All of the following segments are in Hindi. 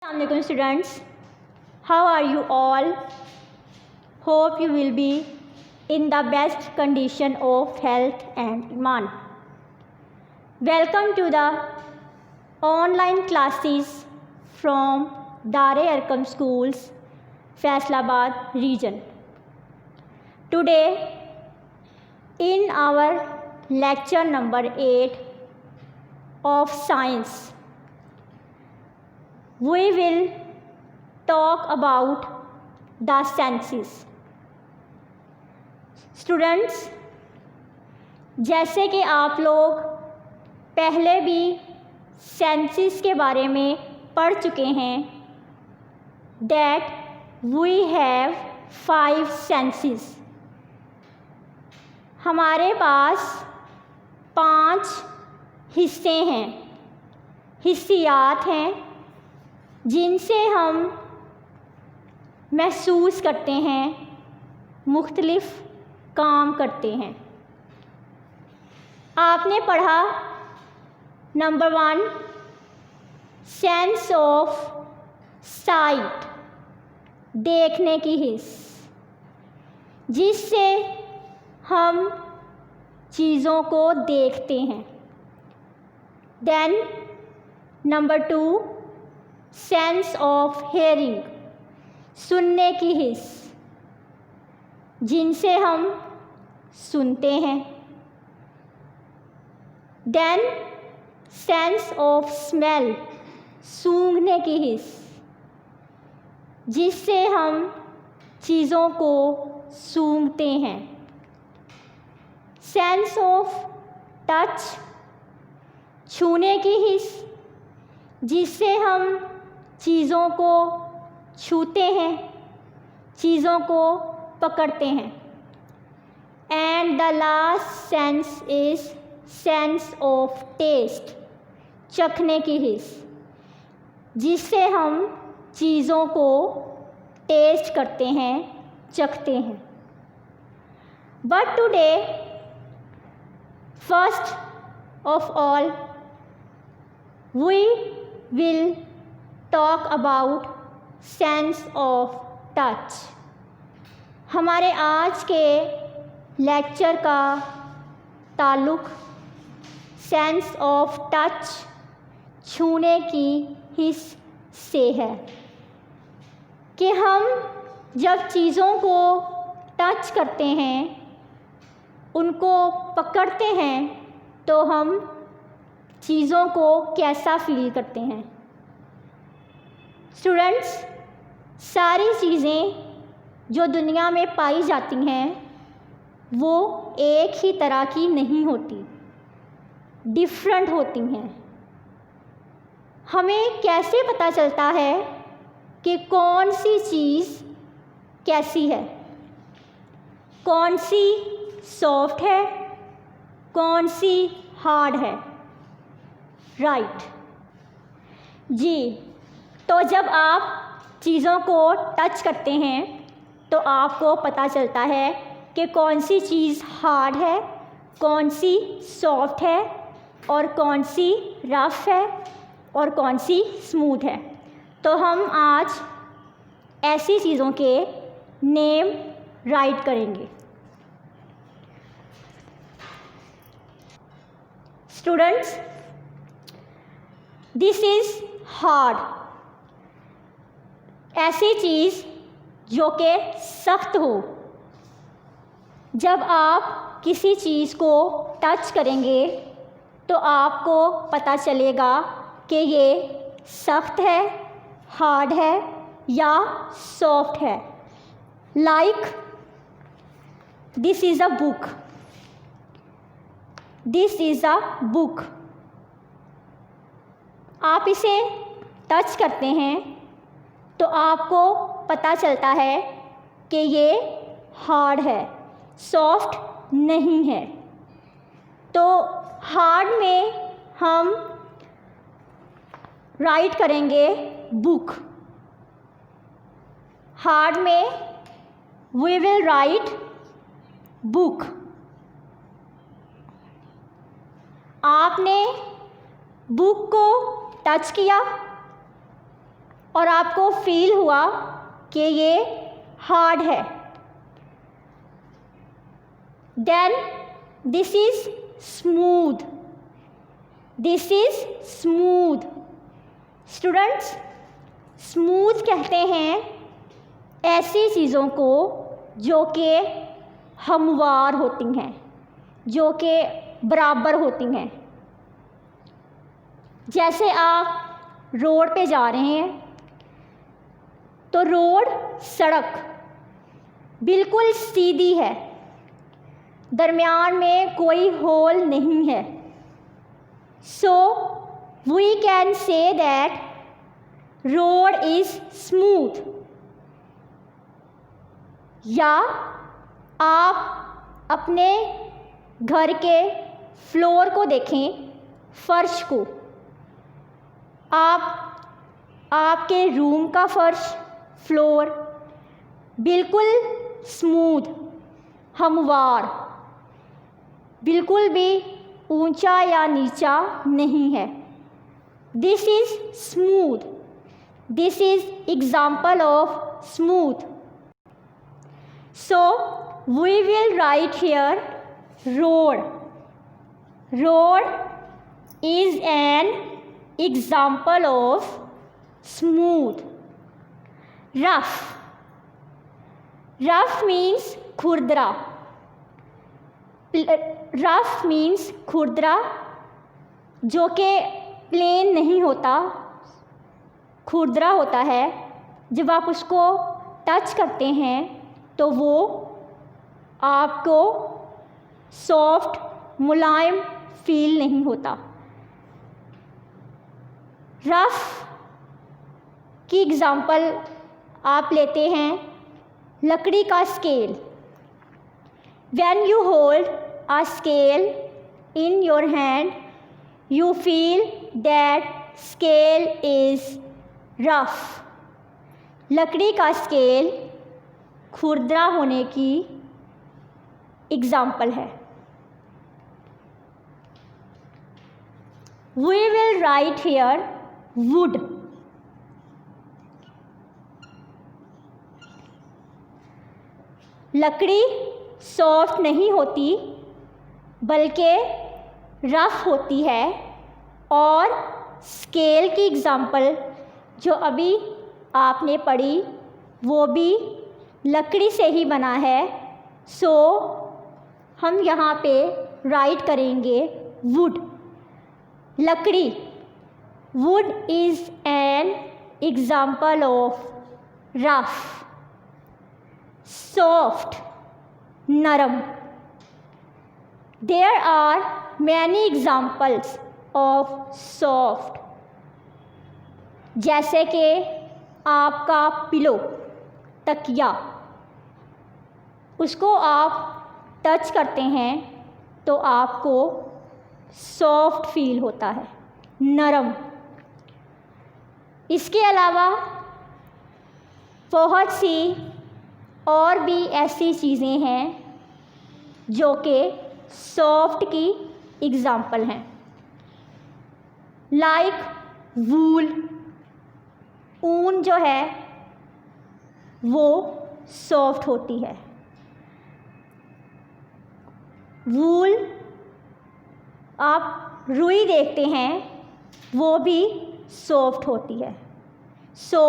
Assalamualaikum students, how are you all? Hope you will be in the best condition of health and iman. Welcome to the online classes from Dar-e-Arqam Schools, Faisalabad region. Today in our lecture number 8 of science, we will talk about the senses. Students, जैसे कि आप लोग पहले भी सेंसेस के बारे में पढ़ चुके हैं, that we have 5 senses. हमारे पास 5 हिस्से हैं, हिस्सियात हैं, जिनसे हम महसूस करते हैं, मुख्तलिफ काम करते हैं. आपने पढ़ा नंबर 1 सेंस ऑफ साइट, देखने की हिस्स, जिससे हम चीज़ों को देखते हैं. Then number 2 sense of hearing, सुनने की हिस्स, जिनसे हम सुनते हैं. देन सेंस ऑफ स्मेल, सूंघने की हिस्स, जिससे हम चीज़ों को सूंघते हैं. सेंस ऑफ टच, छूने की हिस्स, जिससे हम चीज़ों को छूते हैं, चीज़ों को पकड़ते हैं. And the last sense is sense of taste, चखने की हिस्स, जिससे हम चीज़ों को टेस्ट करते हैं, चखते हैं. But today first of all we will talk about sense of touch. हमारे आज के लेक्चर का ताल्लुक़ सेंस ऑफ टच, छूने की हिस्स से है कि हम जब चीज़ों को टच करते हैं, उनको पकड़ते हैं, तो हम चीज़ों को कैसा फील करते हैं. स्टूडेंट्स, सारी चीज़ें जो दुनिया में पाई जाती हैं वो एक ही तरह की नहीं होती, डिफरेंट होती हैं. हमें कैसे पता चलता है कि कौन सी चीज़ कैसी है, कौन सी सॉफ्ट है, कौन सी हार्ड है? राइट जी. तो जब आप चीज़ों को टच करते हैं तो आपको पता चलता है कि कौन सी चीज़ हार्ड है, कौन सी सॉफ्ट है, और कौन सी रफ़ है, और कौन सी स्मूथ है. तो हम आज ऐसी चीज़ों के नेम राइट करेंगे. स्टूडेंट्स, दिस इज़ हार्ड, ऐसी चीज़ जो कि सख्त हो. जब आप किसी चीज़ को टच करेंगे तो आपको पता चलेगा कि ये सख्त है, हार्ड है या सॉफ्ट है. Like this is a book, this is a book. आप इसे टच करते हैं तो आपको पता चलता है कि ये हार्ड है, सॉफ्ट नहीं है. तो हार्ड में हम राइट करेंगे बुक. हार्ड में वी विल राइट बुक. आपने बुक को टच किया और आपको फील हुआ कि ये हार्ड है, then this is smooth, this is smooth. Students, smooth कहते हैं ऐसी चीज़ों को जो कि हमवार होती हैं, जो कि बराबर होती हैं। जैसे आप रोड पे जा रहे हैं तो रोड, सड़क बिल्कुल सीधी है, दरमियान में कोई होल नहीं है। So we can say that road is smooth. या आप अपने घर के फ्लोर को देखें, फर्श को, आपके रूम का फर्श, फ्लोर बिल्कुल स्मूथ, हमवार, बिल्कुल भी ऊंचा या नीचा नहीं है। This is smooth, this is example of smooth. So we will write here road. Road is an example of smooth. Rough, rough means खुरदरा, रफ मीन्स खुरदरा, जो कि प्लेन नहीं होता, खुरदरा होता है। जब आप उसको टच करते हैं तो वो आपको सॉफ्ट, मुलायम फील नहीं होता। रफ की एग्ज़ाम्पल आप लेते हैं लकड़ी का scale. When you hold a scale in your hand, you feel that scale is rough. लकड़ी का स्केल खुरदरा होने की एग्ज़ाम्पल है। We will write here wood. लकड़ी सॉफ्ट नहीं होती बल्कि रफ होती है, और स्केल की एग्ज़ाम्पल जो अभी आपने पढ़ी वो भी लकड़ी से ही बना है। सो हम यहाँ पे राइट करेंगे वुड, लकड़ी। Would is an example of rough. Soft, नरम। There are many examples of soft, जैसे कि आपका पिलो, तकिया, उसको आप टच करते हैं तो आपको सॉफ्ट फील होता है, नरम। इसके अलावा बहुत सी और भी ऐसी चीज़ें हैं जो कि सॉफ्ट की एग्ज़ाम्पल हैं, लाइक वूल। ऊन जो है वो सॉफ्ट होती है। वूल, आप रुई देखते हैं वो भी सॉफ्ट होती है। So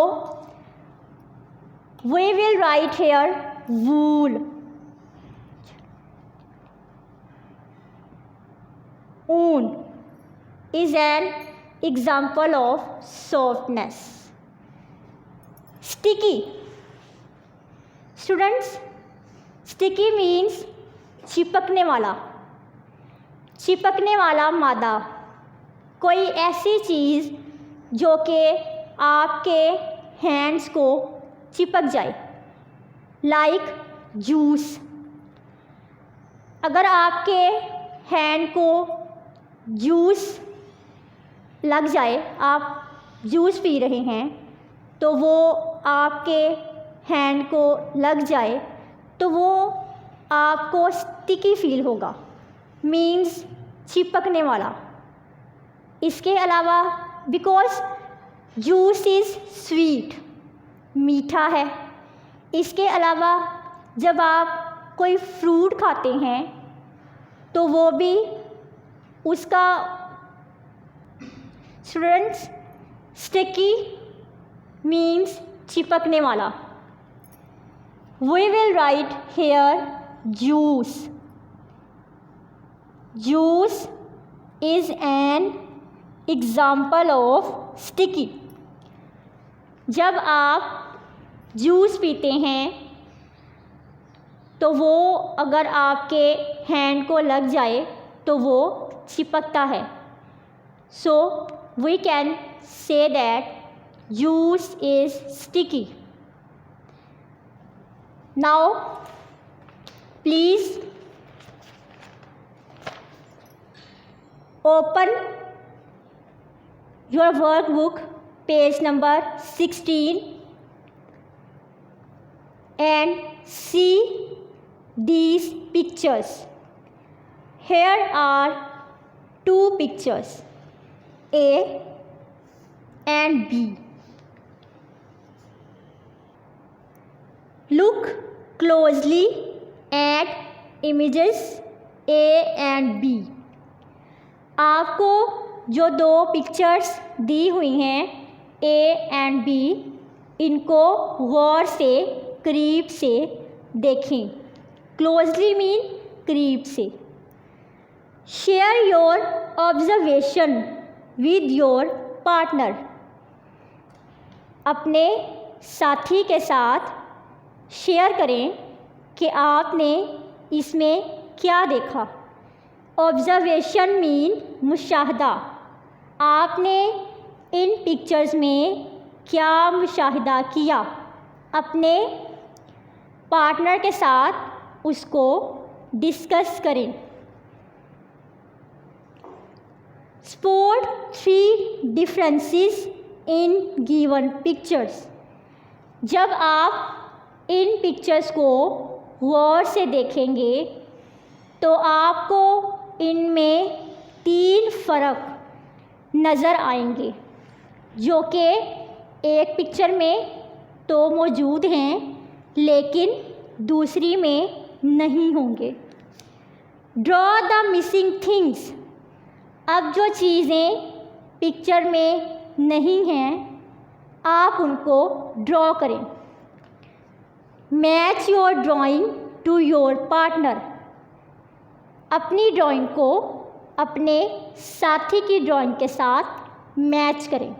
we will write here wool. ऊन is an example of softness. Sticky. Students, sticky means चिपकने वाला, चिपकने वाला मादा, कोई ऐसी चीज़ जो कि आपके हैंड्स को चिपक जाए, लाइक जूस। अगर आपके हैंड को जूस लग जाए, आप जूस पी रहे हैं तो वो आपके हैंड को लग जाए तो वो आपको स्टिकी फील होगा, मीन्स चिपकने वाला। इसके अलावा बिकॉज जूस इज़ स्वीट, मीठा है। इसके अलावा जब आप कोई फ्रूट खाते हैं तो वो भी उसका स्टूडेंट्स स्टिकी मीन्स चिपकने वाला। We will write here juice. Juice is an example of sticky. जब आप जूस पीते हैं तो वो अगर आपके हैंड को लग जाए तो वो चिपकता है। So we can say that juice is sticky. Now please open your workbook page number 16 and see these pictures. Here are two pictures, A and B. Look closely at images A and B. आपको जो दो पिक्चर्स दी हुई हैं A and B, इनको गौर से करीब से देखें। क्लोजली मीन करीब से। Share your observation with your partner. अपने साथी के साथ शेयर करें कि आपने इसमें क्या देखा। ऑब्जर्वेशन मीन मुशाहदा। आपने इन पिक्चर्स में क्या मुशाहिदा किया, अपने पार्टनर के साथ उसको डिस्कस करें। Spot 3 differences in given pictures. जब आप इन पिक्चर्स को गौर से देखेंगे तो आपको इनमें 3 फ़र्क नज़र आएंगे जो कि एक पिक्चर में तो मौजूद हैं लेकिन दूसरी में नहीं होंगे। Draw the missing things. अब जो चीज़ें पिक्चर में नहीं हैं आप उनको ड्रॉ करें। Match your drawing to your partner. अपनी ड्राइंग को अपने साथी की ड्राइंग के साथ मैच करें।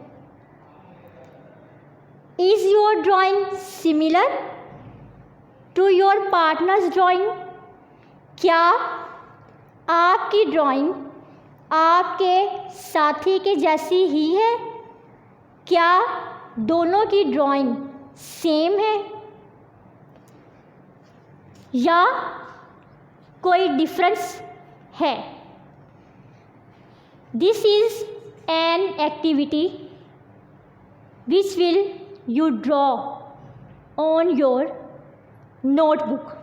Is your drawing similar to your partner's drawing. क्या आपकी ड्राइंग आपके साथी के जैसी ही है? क्या दोनों की ड्राइंग सेम है या कोई डिफरेंस है? This is an activity which will you draw on your notebook.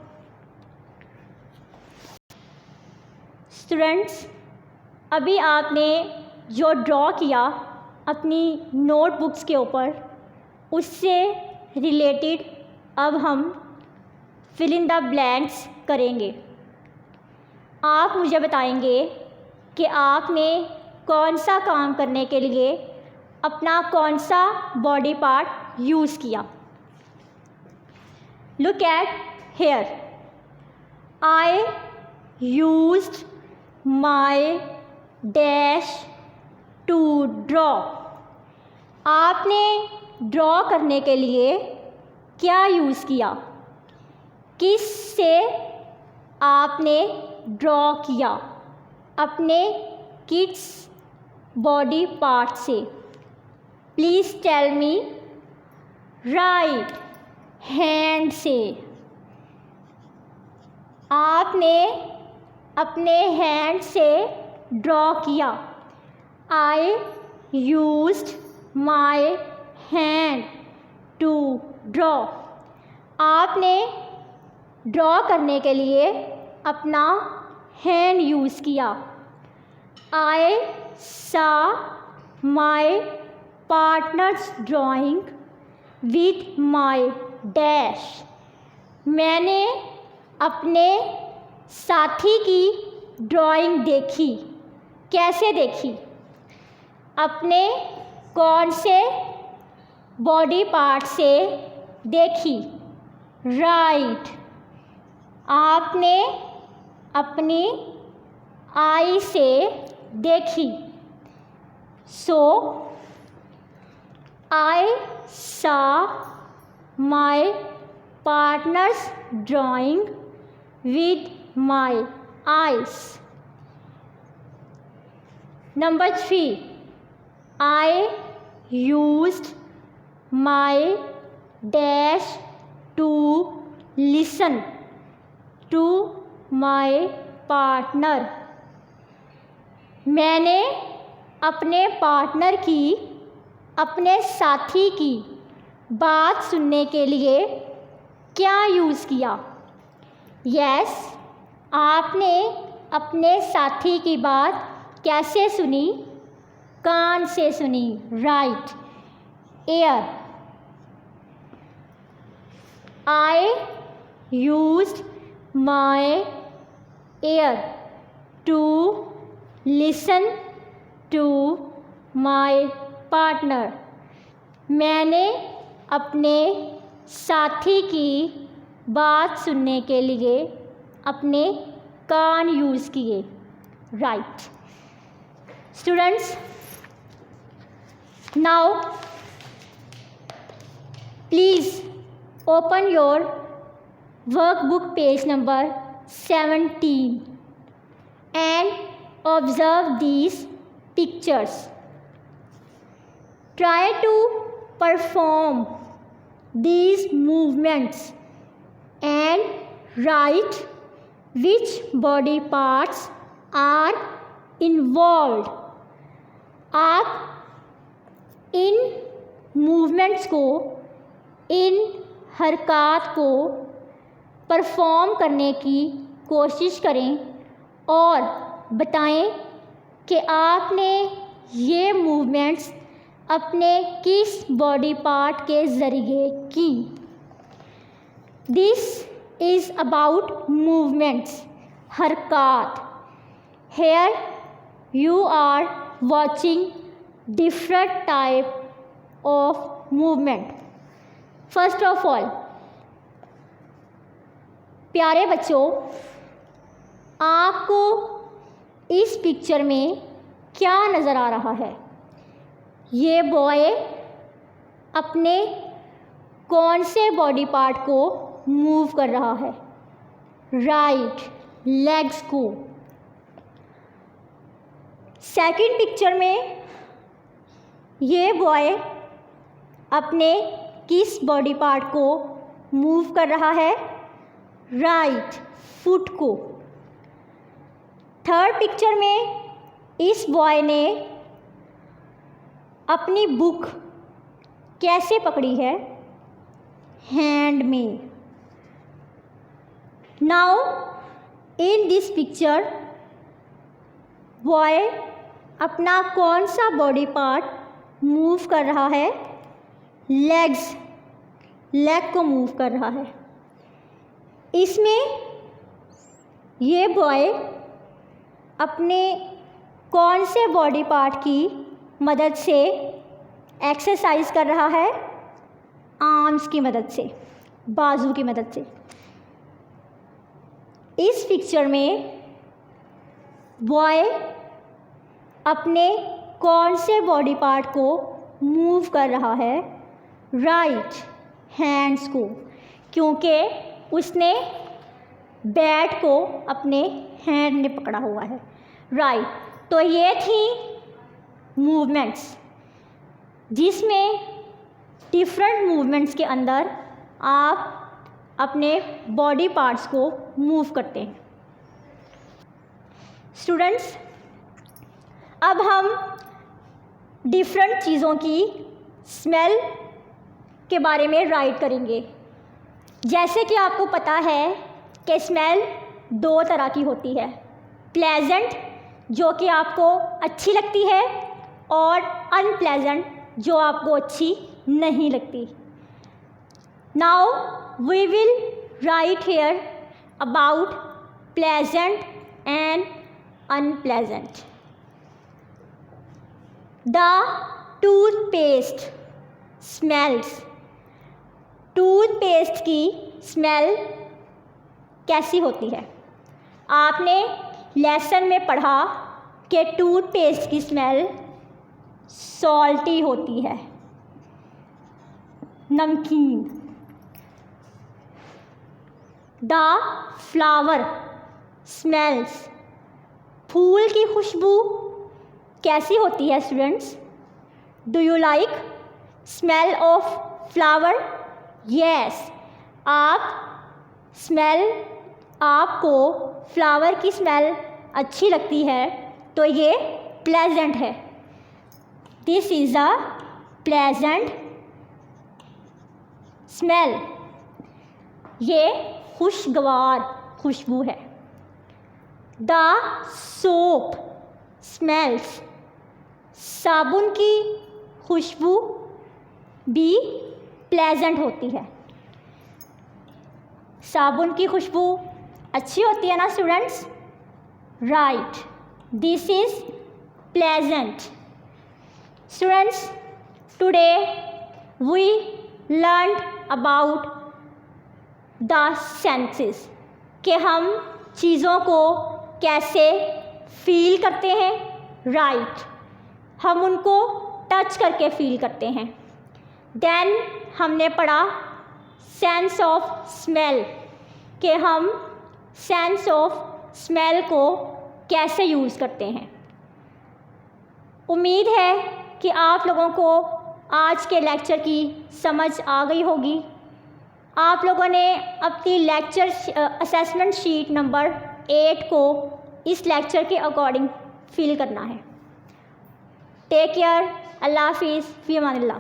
Students, अभी आपने जो ड्रॉ किया अपनी नोटबुक्स के ऊपर, उससे रिलेटेड अब हम फिल इन द ब्लैंक्स करेंगे। आप मुझे बताएंगे कि आपने कौन सा काम करने के लिए अपना कौन सा बॉडी पार्ट यूज़ किया। Look at here. I used my dash to draw. आपने ड्रॉ करने के लिए क्या यूज़ किया? किस से आपने ड्रॉ किया? अपने किड्स बॉडी पार्ट से। Please tell me. Right hand से। आपने अपने हैंड से ड्रॉ किया। I used my hand to draw. आपने ड्रॉ करने के लिए अपना हैंड यूज़ किया। I saw my partner's drawing with my dash. मैंने अपने साथी की ड्राइंग देखी। कैसे देखी? अपने कौन से बॉडी पार्ट से देखी? राइट, आपने अपनी आई से देखी। सो आई saw my partner's drawing with my eyes. Number 3, I used my dash to listen to my partner। मैंने अपने पार्टनर की, अपने साथी की बात सुनने के लिए क्या यूज़ किया? यस, आपने अपने साथी की बात कैसे सुनी? कान से सुनी। Right, ear. I used my ear to listen to my partner. मैंने अपने साथी की बात सुनने के लिए अपने कान यूज़ किए। Right. Students, now please open your workbook page number 17 and observe these pictures. Try to perform these movements and write which body parts are involved। आप इन मूवमेंट्स को, इन हरकत को परफॉर्म करने की कोशिश करें और बताएं कि आपने ये मूवमेंट्स अपने किस बॉडी पार्ट के ज़रिए की। दिस इज़ अबाउट मूवमेंट्स, हरकत। Here you are watching different type of movement। first of all, प्यारे बच्चों, आपको इस पिक्चर में क्या नज़र आ रहा है? ये बॉय अपने कौन से बॉडी पार्ट को मूव कर रहा है? राइट, लेग्स को। सेकंड पिक्चर में ये बॉय अपने किस बॉडी पार्ट को मूव कर रहा है? राइट, फुट को। थर्ड पिक्चर में इस बॉय ने अपनी बुक कैसे पकड़ी है? हैंड में। Now in this picture boy अपना कौन सा बॉडी पार्ट मूव कर रहा है? लेग्स, लेग को मूव कर रहा है। इसमें ये बॉय अपने कौन से बॉडी पार्ट की मदद से एक्सरसाइज कर रहा है? आर्म्स की मदद से, बाजू की मदद से। इस पिक्चर में बॉय अपने कौन से बॉडी पार्ट को मूव कर रहा है? राइट, हैंड्स को, क्योंकि उसने बैट को अपने हैंड में पकड़ा हुआ है। राइट, तो ये थी मूवमेंट्स जिसमें डिफरेंट मूवमेंट्स के अंदर आप अपने बॉडी पार्ट्स को मूव करते हैं। स्टूडेंट्स, अब हम डिफरेंट चीज़ों की स्मेल के बारे में राइट करेंगे। जैसे कि आपको पता है कि स्मेल दो तरह की होती है, प्लेजेंट जो कि आपको अच्छी लगती है, और अनप्लेजेंट जो आपको अच्छी नहीं लगती। Now we will write here about pleasant and unpleasant. The toothpaste smells. Toothpaste की स्मेल कैसी होती है? आपने लेसन में पढ़ा कि टूथपेस्ट की स्मेल सॉल्टी होती है, नमकीन। The flower smells. फूल की खुशबू कैसी होती है students? Do you like smell of flower? Yes, आपको फ्लावर की स्मेल अच्छी लगती है तो ये प्लेजेंट है। This is a pleasant smell. ये खुशगवार खुशबू है। The soap smells. साबुन की खुशबू भी प्लेजेंट होती है। साबुन की खुशबू अच्छी होती है ना students? Right, this is pleasant. Students, today we learn about the senses, कि हम चीज़ों को कैसे फील करते हैं। राइट, हम उनको टच करके फील करते हैं। देन हमने पढ़ा सेंस ऑफ स्मेल, कि हम सेंस ऑफ स्मेल को कैसे यूज़ करते हैं। उम्मीद है कि आप लोगों को आज के लेक्चर की समझ आ गई होगी। आप लोगों ने अपनी लेक्चर असेसमेंट शीट नंबर 8 को इस लेक्चर के अकॉर्डिंग फिल करना है। Take care. अल्लाह हाफिज़। फ़ी अमानिल्लाह।